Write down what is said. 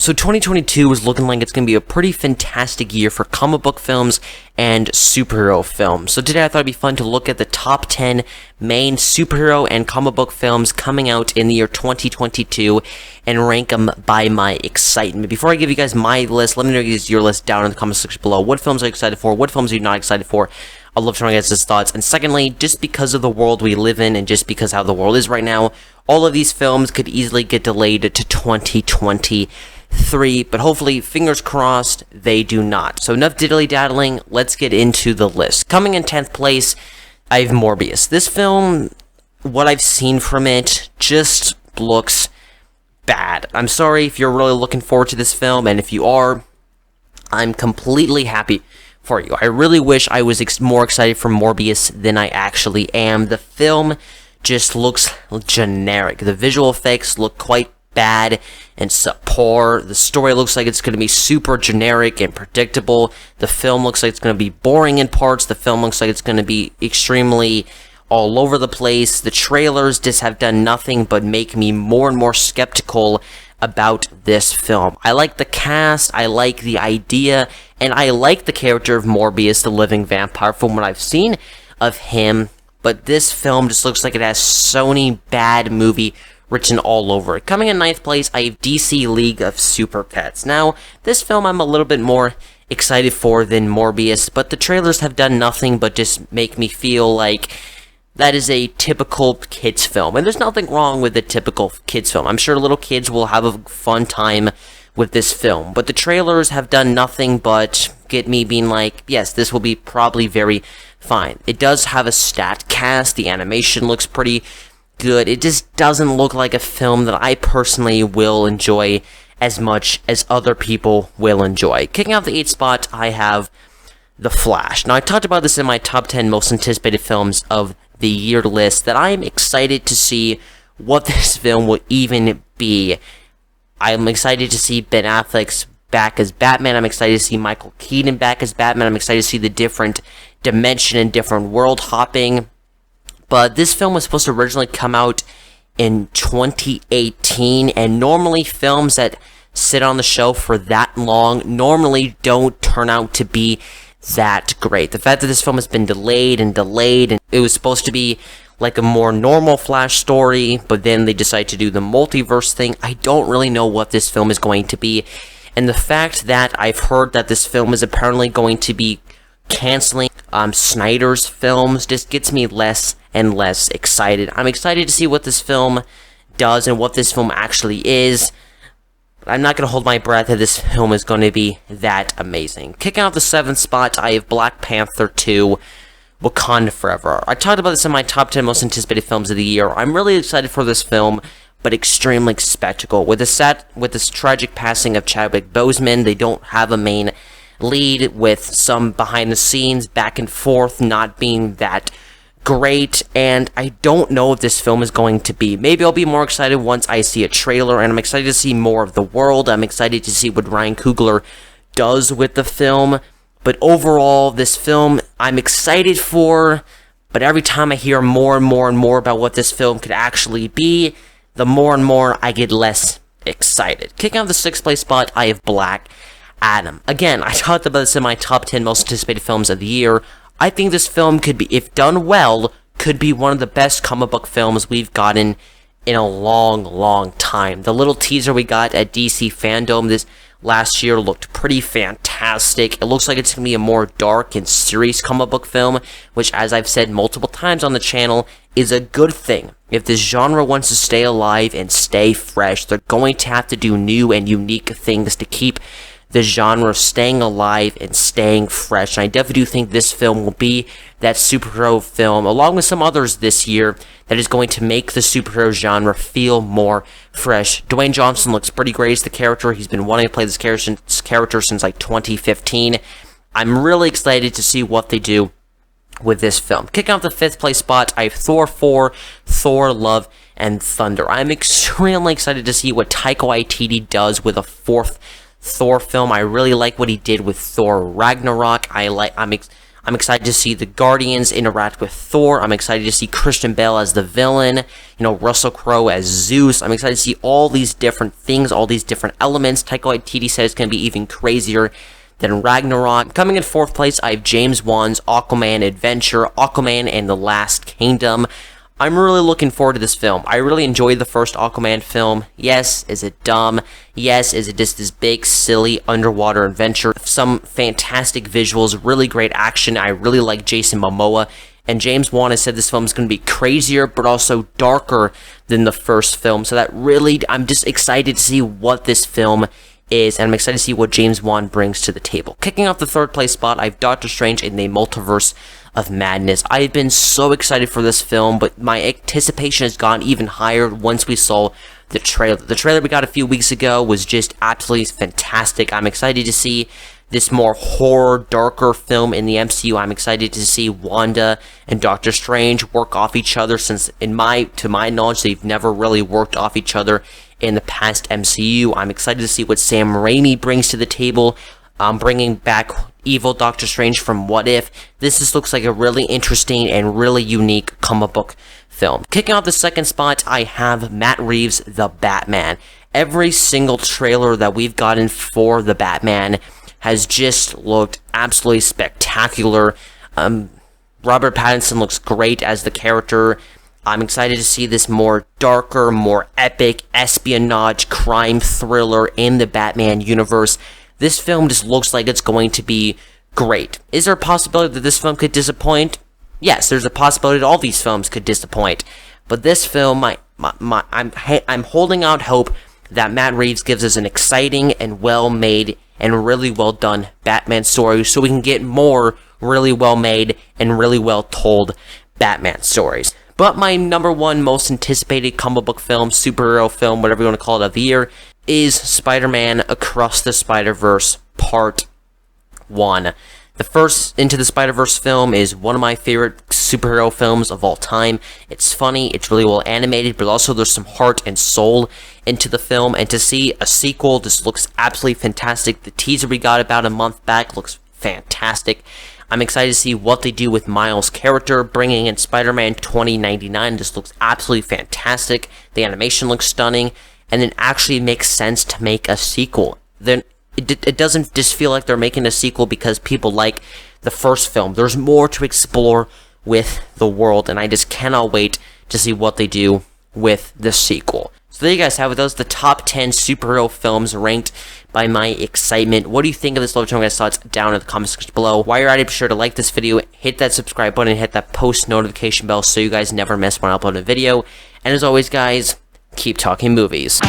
So 2022 is looking like it's going to be a pretty fantastic year for comic book films and superhero films. So today I thought it'd be fun to look at the top 10 main superhero and comic book films coming out in the year 2022 and rank them by my excitement. Before I give you guys my list, let me know your list down in the comment section below. What films are you excited for? What films are you not excited for? I'd love to know your guys' thoughts. And secondly, just because of the world we live in and just because how the world is right now, all of these films could easily get delayed to 2023, but hopefully, fingers crossed, they do not. So enough diddly-daddling, let's get into the list. Coming in 10th place, I have Morbius. This film, what I've seen from it, just looks bad. I'm sorry if you're really looking forward to this film, and if you are, I'm completely happy for you. I really wish I was more excited for Morbius than I actually am. The film just looks generic. The visual effects look quite bad and poor. The story looks like it's going to be super generic and predictable. The film looks like it's going to be boring in parts. The film looks like it's going to be extremely all over the place. The trailers just have done nothing but make me more and more skeptical about this film. I like the cast, I like the idea, and I like the character of Morbius, the living vampire, from what I've seen of him, but this film just looks like it has Sony bad movie written all over it. Coming in 9th place, I have DC League of Super Pets. Now, this film I'm a little bit more excited for than Morbius, but the trailers have done nothing but just make me feel like that is a typical kids film. And there's nothing wrong with a typical kids film. I'm sure little kids will have a fun time with this film. But the trailers have done nothing but get me being like, yes, this will be probably very fine. It does have a stat cast. The animation looks pretty good. It just doesn't look like a film that I personally will enjoy as much as other people will enjoy. Kicking out the 8th spot, I have The Flash. Now, I talked about this in my top 10 most anticipated films of the year list, that I'm excited to see what this film will even be. I'm excited to see Ben Affleck's back as Batman. I'm excited to see Michael Keaton back as Batman. I'm excited to see the different dimension and different world hopping. But this film was supposed to originally come out in 2018, and normally films that sit on the shelf for that long normally don't turn out to be that great. The fact that this film has been delayed, and it was supposed to be like a more normal Flash story, but then they decide to do the multiverse thing. I don't really know what this film is going to be, and the fact that I've heard that this film is apparently going to be canceling Snyder's films just gets me less and less excited. I'm excited to see what this film does and what this film actually is. I'm not going to hold my breath that this film is going to be that amazing. Kicking out the 7th spot, I have Black Panther 2, Wakanda Forever. I talked about this in my top 10 most anticipated films of the year. I'm really excited for this film, but extremely skeptical. With this tragic passing of Chadwick Boseman, they don't have a main lead, with some behind the scenes back and forth not being that great, and I don't know what this film is going to be. Maybe I'll be more excited once I see a trailer, and I'm excited to see more of the world. I'm excited to see what Ryan Coogler does with the film, but overall, this film I'm excited for, but every time I hear more and more and more about what this film could actually be, the more and more I get less excited. Kicking out the 6th place spot, I have Black Adam. Again, I talked about this in my top 10 most anticipated films of the year. I think this film could be, if done well, could be one of the best comic book films we've gotten in a long, long time. The little teaser we got at DC Fandom this last year looked pretty fantastic. It looks like it's going to be a more dark and serious comic book film, which, as I've said multiple times on the channel, is a good thing. If this genre wants to stay alive and stay fresh, they're going to have to do new and unique things to keep the genre staying alive and staying fresh. And I definitely do think this film will be that superhero film, along with some others this year, that is going to make the superhero genre feel more fresh. Dwayne Johnson looks pretty great as the character. He's been wanting to play this character since like 2015. I'm really excited to see what they do with this film. Kicking off the 5th place spot, I have Thor 4, Thor, Love, and Thunder. I'm extremely excited to see what Taika Waititi does with a 4th Thor film. I really like what he did with Thor Ragnarok. I'm excited to see the Guardians interact with Thor. I'm excited to see Christian Bale as the villain, Russell Crowe as Zeus. I'm excited to see all these different things, all these different elements. Taika Waititi said it's going to be even crazier than Ragnarok. Coming in 4th place, I have James Wan's Aquaman Adventure, Aquaman and the Last Kingdom. I'm really looking forward to this film. I really enjoyed the first Aquaman film. Yes, is it dumb? Yes, is it just this big, silly, underwater adventure? Some fantastic visuals, really great action. I really like Jason Momoa. And James Wan has said this film is going to be crazier, but also darker than the first film. So that really, I'm just excited to see what this film is, and I'm excited to see what James Wan brings to the table. Kicking off the 3rd place spot, I have Doctor Strange in the Multiverse of Madness. I have been so excited for this film, but my anticipation has gone even higher once we saw the trailer. The trailer we got a few weeks ago was just absolutely fantastic. I'm excited to see this more horror, darker film in the MCU. I'm excited to see Wanda and Doctor Strange work off each other, since to my knowledge, they've never really worked off each other in the past MCU. I'm excited to see what Sam Raimi brings to the table, bringing back evil Doctor Strange from What If. This just looks like a really interesting and really unique comic book film. Kicking off the 2nd spot, I have Matt Reeves' The Batman. Every single trailer that we've gotten for The Batman has just looked absolutely spectacular. Robert Pattinson looks great as the character. I'm excited to see this more darker, more epic espionage crime thriller in the Batman universe. This film just looks like it's going to be great. Is there a possibility that this film could disappoint? Yes, there's a possibility that all these films could disappoint. But this film, I'm holding out hope that Matt Reeves gives us an exciting and well-made and really well-done Batman story, so we can get more really well-made and really well-told Batman stories. But my number 1 most anticipated comic book film, superhero film, whatever you want to call it, of the year, is Spider-Man Across the Spider-Verse Part 1. The first Into the Spider-Verse film is one of my favorite superhero films of all time. It's funny, it's really well animated, but also there's some heart and soul into the film, and to see a sequel just looks absolutely fantastic. The teaser we got about a month back looks fantastic. I'm excited to see what they do with Miles' character, bringing in Spider-Man 2099. This looks absolutely fantastic. The animation looks stunning, and it actually makes sense to make a sequel. Then it doesn't just feel like they're making a sequel because people like the first film. There's more to explore with the world, and I just cannot wait to see what they do with the sequel. So there you guys have it. Those are the top 10 superhero films ranked by my excitement. What do you think of this? Let me know guys' thoughts down in the comment section below. While you're at it, be sure to like this video, hit that subscribe button, and hit that post notification bell so you guys never miss when I upload a video. And as always, guys, keep talking movies.